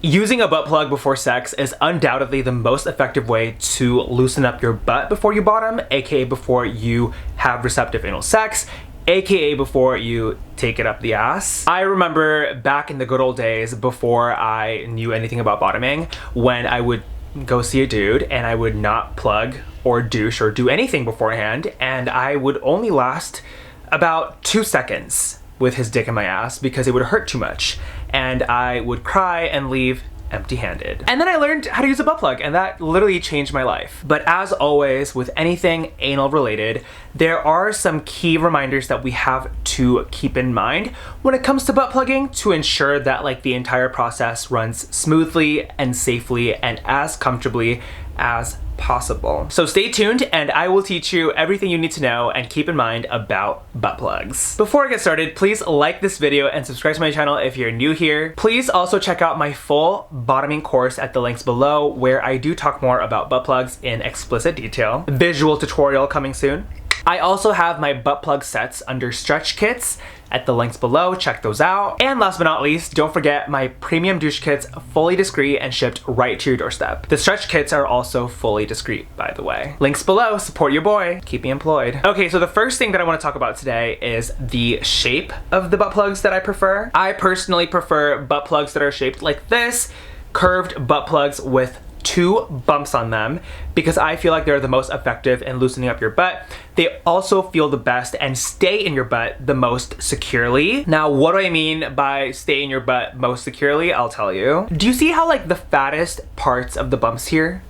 Using a butt plug before sex is undoubtedly the most effective way to loosen up your butt before you bottom, aka before you have receptive anal sex, aka before you take it up the ass. I remember back in the good old days before I knew anything about bottoming, when I would go see a dude and I would not plug or douche or do anything beforehand, and I would only last about 2 seconds with his dick in my ass because it would hurt too much, and I would cry and leave empty-handed. And then I learned how to use a butt plug, and that literally changed my life. But as always with anything anal related, there are some key reminders that we have to keep in mind when it comes to butt plugging to ensure that like the entire process runs smoothly and safely and as comfortably as possible. So stay tuned and I will teach you everything you need to know and keep in mind about butt plugs. Before I get started, please like this video and subscribe to my channel if you're new here. Please also check out my full bottoming course at the links below, where I do talk more about butt plugs in explicit detail. Visual tutorial coming soon. I also have my butt plug sets under stretch kits at the links below, check those out. And last but not least, don't forget my premium douche kits, fully discreet and shipped right to your doorstep. The stretch kits are also fully discreet, by the way. Links below, support your boy, keep me employed. Okay, so the first thing that I want to talk about today is the shape of the butt plugs that I prefer. I personally prefer butt plugs that are shaped like this, curved butt plugs with 2 bumps on them, because I feel like they're the most effective in loosening up your butt. They also feel the best and stay in your butt the most securely. Now, what do I mean by stay in your butt most securely? I'll tell you. Do you see how like the fattest parts of the bumps here?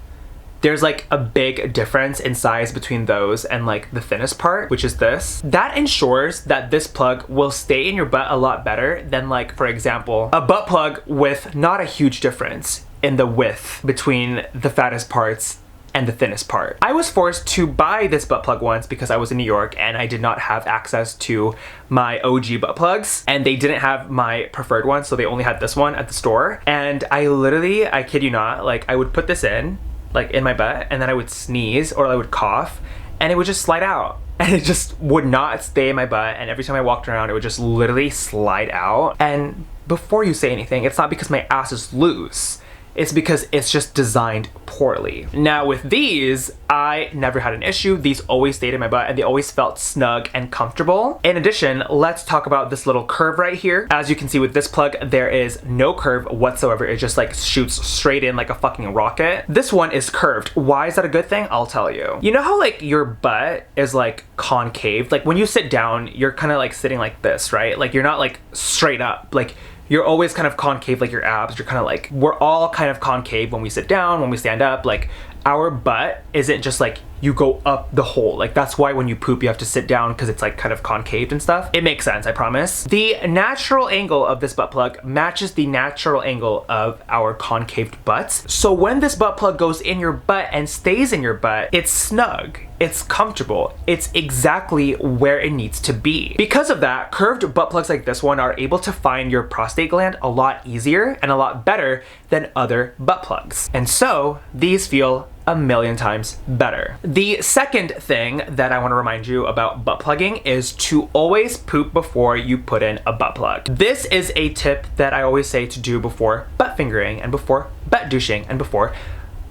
There's like a big difference in size between those and like the thinnest part, which is this. That ensures that this plug will stay in your butt a lot better than, like, for example, a butt plug with not a huge difference in the width between the fattest parts and the thinnest part. I was forced to buy this butt plug once because I was in New York and I did not have access to my OG butt plugs, and they didn't have my preferred one, so they only had this one at the store. And I literally, I kid you not, like I would put this in, like in my butt, and then I would sneeze or I would cough and it would just slide out. And it just would not stay in my butt, and every time I walked around it would just literally slide out. And before you say anything, it's not because my ass is loose. It's because it's just designed poorly. Now with these, I never had an issue. These always stayed in my butt and they always felt snug and comfortable. In addition, let's talk about this little curve right here. As you can see with this plug, there is no curve whatsoever. It just like shoots straight in like a fucking rocket. This one is curved. Why is that a good thing? I'll tell you. You know how like your butt is like concave? Like when you sit down, you're kind of like sitting like this, right? Like you're not like straight up. Like you're always kind of concave, like your abs. You're kind of like, we're all kind of concave when we sit down, when we stand up. Like our butt isn't just like you go up the hole. Like that's why when you poop, you have to sit down because it's like kind of concaved and stuff. It makes sense, I promise. The natural angle of this butt plug matches the natural angle of our concaved butts. So when this butt plug goes in your butt and stays in your butt, it's snug. It's comfortable. It's exactly where it needs to be. Because of that, curved butt plugs like this one are able to find your prostate gland a lot easier and a lot better than other butt plugs. And so these feel a million times better. The second thing that I want to remind you about butt plugging is to always poop before you put in a butt plug. This is a tip that I always say to do before butt fingering and before butt douching and before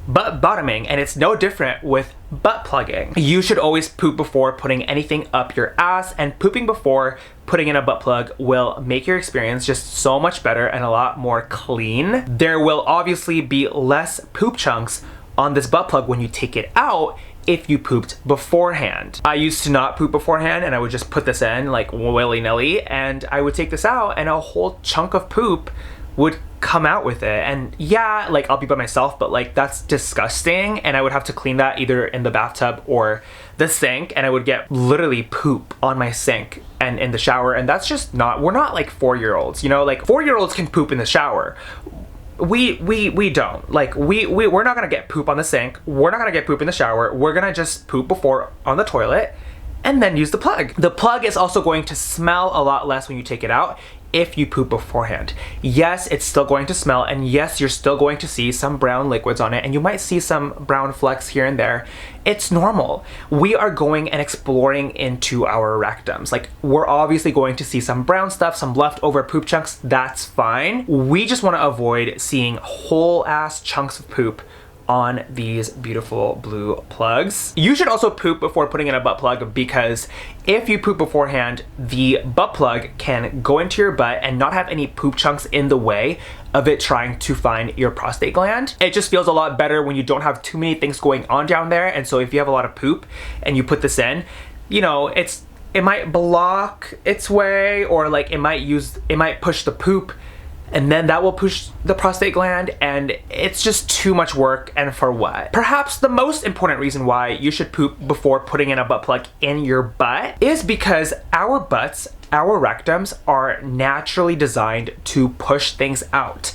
butt bottoming, and it's no different with butt plugging. You should always poop before putting anything up your ass, and pooping before putting in a butt plug will make your experience just so much better and a lot more clean. There will obviously be less poop chunks on this butt plug when you take it out if you pooped beforehand. I used to not poop beforehand and I would just put this in like willy-nilly, and I would take this out and a whole chunk of poop would come out with it. And yeah, like I'll be by myself, but like that's disgusting, and I would have to clean that either in the bathtub or the sink, and I would get literally poop on my sink and in the shower, and that's just not, we're not like 4-year-olds, you know, like 4-year-olds can poop in the shower. We don't. Like we're not gonna get poop on the sink, we're not gonna get poop in the shower, we're gonna just poop before on the toilet and then use the plug. The plug is also going to smell a lot less when you take it out, if you poop beforehand. Yes, it's still going to smell, and yes, you're still going to see some brown liquids on it, and you might see some brown flecks here and there. It's normal. We are going and exploring into our rectums. Like, we're obviously going to see some brown stuff, some leftover poop chunks. That's fine. We just want to avoid seeing whole ass chunks of poop on these beautiful blue plugs. You should also poop before putting in a butt plug, because if you poop beforehand, the butt plug can go into your butt and not have any poop chunks in the way of it trying to find your prostate gland. It just feels a lot better when you don't have too many things going on down there. And so if you have a lot of poop and you put this in, you know, it might block its way, or like it might push the poop, and then that will push the prostate gland, and it's just too much work, and for what? Perhaps the most important reason why you should poop before putting in a butt plug in your butt is because our butts, our rectums, are naturally designed to push things out,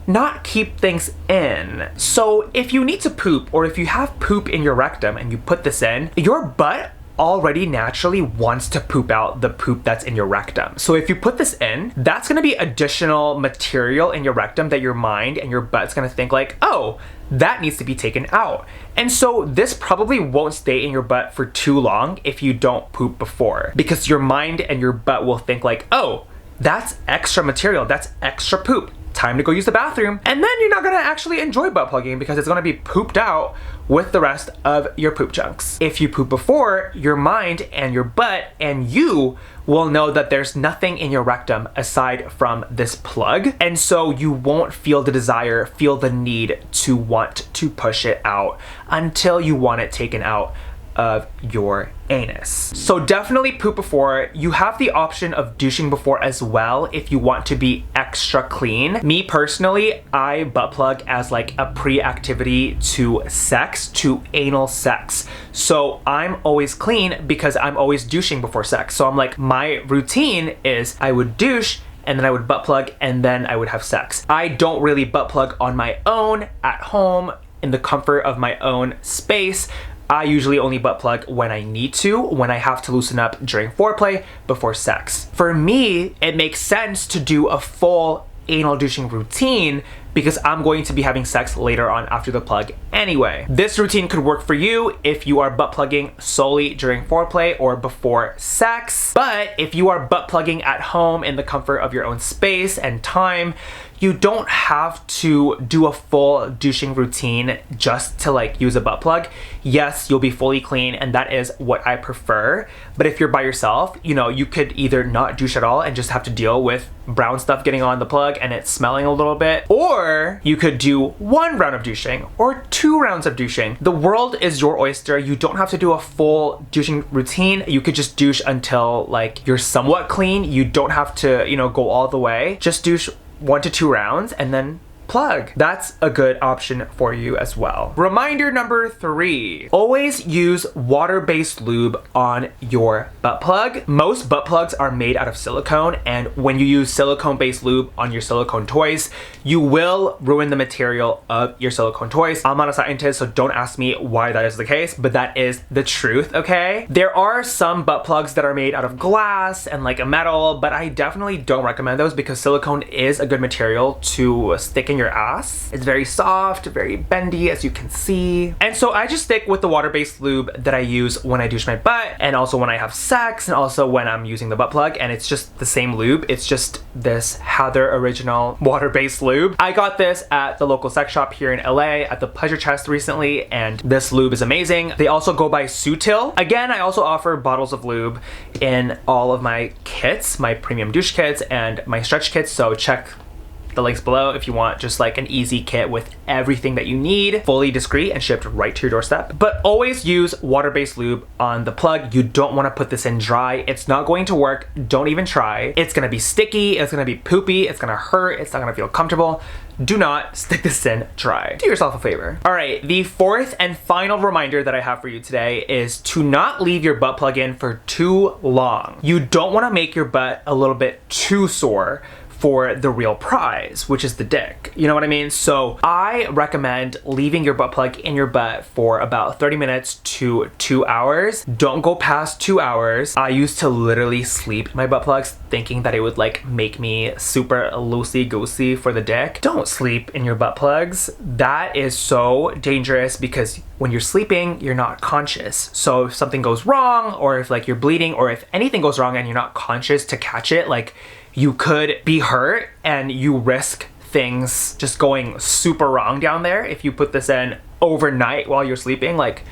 not keep things in. So if you need to poop, or if you have poop in your rectum and you put this in, your butt already naturally wants to poop out the poop that's in your rectum. So if you put this in, that's gonna be additional material in your rectum that your mind and your butt's gonna think like, oh, that needs to be taken out. And so this probably won't stay in your butt for too long if you don't poop before, because your mind and your butt will think like, oh, that's extra material, that's extra poop. Time to go use the bathroom. And then you're not gonna actually enjoy butt plugging because it's gonna be pooped out with the rest of your poop chunks. If you poop before, your mind and your butt and you will know that there's nothing in your rectum aside from this plug. And so you won't feel the desire, feel the need to want to push it out until you want it taken out of your anus. So definitely poop before. You have the option of douching before as well if you want to be extra clean. Me personally, I butt plug as like a pre-activity to sex, to anal sex. So I'm always clean because I'm always douching before sex. So I'm like, my routine is I would douche, and then I would butt plug, and then I would have sex. I don't really butt plug on my own at home in the comfort of my own space. I usually only butt plug when I need to, when I have to loosen up during foreplay before sex. For me, it makes sense to do a full anal douching routine because I'm going to be having sex later on after the plug anyway. This routine could work for you if you are butt plugging solely during foreplay or before sex. But if you are butt plugging at home in the comfort of your own space and time, you don't have to do a full douching routine just to like use a butt plug. Yes, you'll be fully clean, and that is what I prefer. But if you're by yourself, you know, you could either not douche at all and just have to deal with brown stuff getting on the plug and it smelling a little bit, or you could do 1 round of douching or 2 rounds of douching. The world is your oyster. You don't have to do a full douching routine. You could just douche until like you're somewhat clean. You don't have to, you know, go all the way. Just douche 1 to 2 rounds and then plug. That's a good option for you as well. Reminder number 3, always use water-based lube on your butt plug. Most butt plugs are made out of silicone, and when you use silicone-based lube on your silicone toys, you will ruin the material of your silicone toys. I'm not a scientist, so don't ask me why that is the case, but that is the truth, okay? There are some butt plugs that are made out of glass and like a metal, but I definitely don't recommend those because silicone is a good material to stick in your ass. It's very soft, very bendy, as you can see. And so I just stick with the water-based lube that I use when I douche my butt, and also when I have sex, and also when I'm using the butt plug, and it's just the same lube. It's just this Heather original water-based lube. I got this at the local sex shop here in LA at the Pleasure Chest recently, and this lube is amazing. They also go by Sutil. Again, I also offer bottles of lube in all of my kits, my premium douche kits and my stretch kits, so check the links below if you want just like an easy kit with everything that you need, fully discreet and shipped right to your doorstep. But always use water-based lube on the plug. You don't want to put this in dry. It's not going to work. Don't even try. It's gonna be sticky, it's gonna be poopy, it's gonna hurt, it's not gonna feel comfortable. Do not stick this in dry. Do yourself a favor. All right, the 4th and final reminder that I have for you today is to not leave your butt plug in for too long. You don't want to make your butt a little bit too sore for the real prize, which is the dick. You know what I mean? So I recommend leaving your butt plug in your butt for about 30 minutes to 2 hours. Don't go past 2 hours. I used to literally sleep in my butt plugs thinking that it would like make me super loosey-goosey for the dick. Don't sleep in your butt plugs. That is so dangerous because when you're sleeping, you're not conscious. So if something goes wrong, or if like you're bleeding, or if anything goes wrong and you're not conscious to catch it, like you could be hurt and you risk things just going super wrong down there if you put this in overnight while you're sleeping. Like,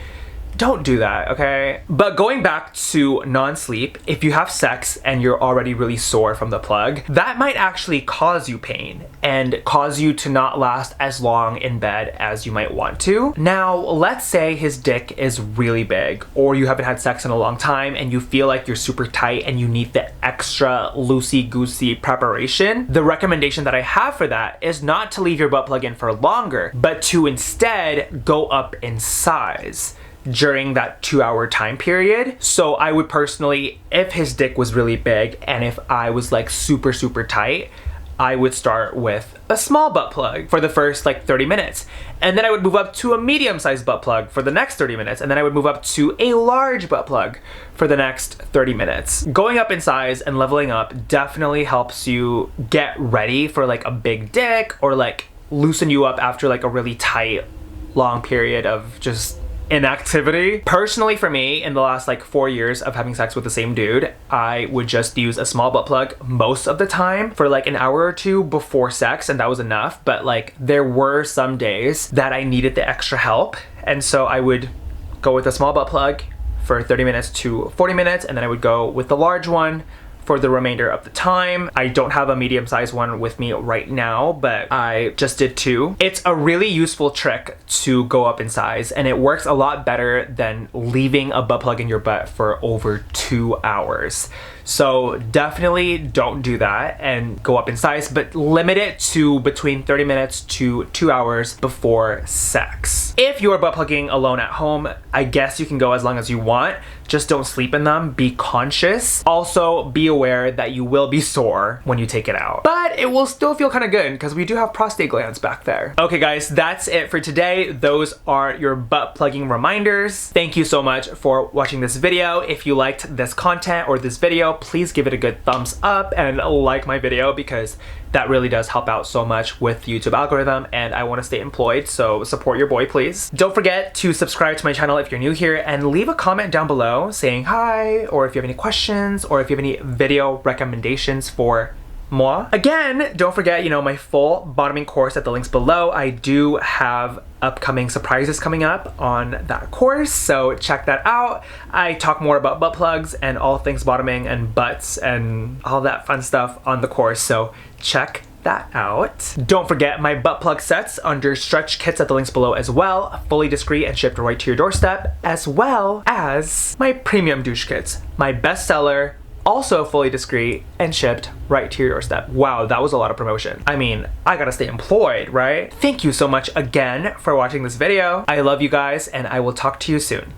don't do that, okay? But going back to non-sleep, if you have sex and you're already really sore from the plug, that might actually cause you pain and cause you to not last as long in bed as you might want to. Now, let's say his dick is really big, or you haven't had sex in a long time and you feel like you're super tight and you need the extra loosey-goosey preparation. The recommendation that I have for that is not to leave your butt plug in for longer, but to instead go up in size during that 2 hour time period. So I would personally, if his dick was really big and if I was like super tight, I would start with a small butt plug for the first like 30 minutes. And then I would move up to a medium-sized butt plug for the next 30 minutes. And then I would move up to a large butt plug for the next 30 minutes. Going up in size and leveling up definitely helps you get ready for like a big dick, or like loosen you up after like a really tight, long period of just inactivity. Personally, for me, in the last like 4 years of having sex with the same dude, I would just use a small butt plug most of the time for like an hour or two before sex, and that was enough. But like there were some days that I needed the extra help, and so I would go with a small butt plug for 30 minutes to 40 minutes, and then I would go with the large one for the remainder of the time. I don't have a medium-sized one with me right now, but I just did 2. It's a really useful trick to go up in size, and it works a lot better than leaving a butt plug in your butt for over 2 hours. So definitely don't do that and go up in size, but limit it to between 30 minutes to 2 hours before sex. If you're butt plugging alone at home, I guess you can go as long as you want. Just don't sleep in them. Be conscious. Also, be aware that you will be sore when you take it out, but it will still feel kind of good because we do have prostate glands back there. Okay guys, that's it for today. Those are your butt plugging reminders. Thank you so much for watching this video. If you liked this content or this video, please give it a good thumbs up and like my video, because that really does help out so much with the YouTube algorithm, and I want to stay employed, so support your boy, please. Don't forget to subscribe to my channel if you're new here, and leave a comment down below saying hi, or if you have any questions, or if you have any video recommendations for moi. Again, don't forget, my full bottoming course at the links below. I do have upcoming surprises coming up on that course, so check that out. I talk more about butt plugs and all things bottoming and butts and all that fun stuff on the course, so check that out. Don't forget my butt plug sets under stretch kits at the links below as well, fully discreet and shipped right to your doorstep, as well as my premium douche kits, my bestseller, also fully discreet and shipped right to your doorstep. Wow, that was a lot of promotion. I mean, I gotta stay employed, right? Thank you so much again for watching this video. I love you guys, and I will talk to you soon.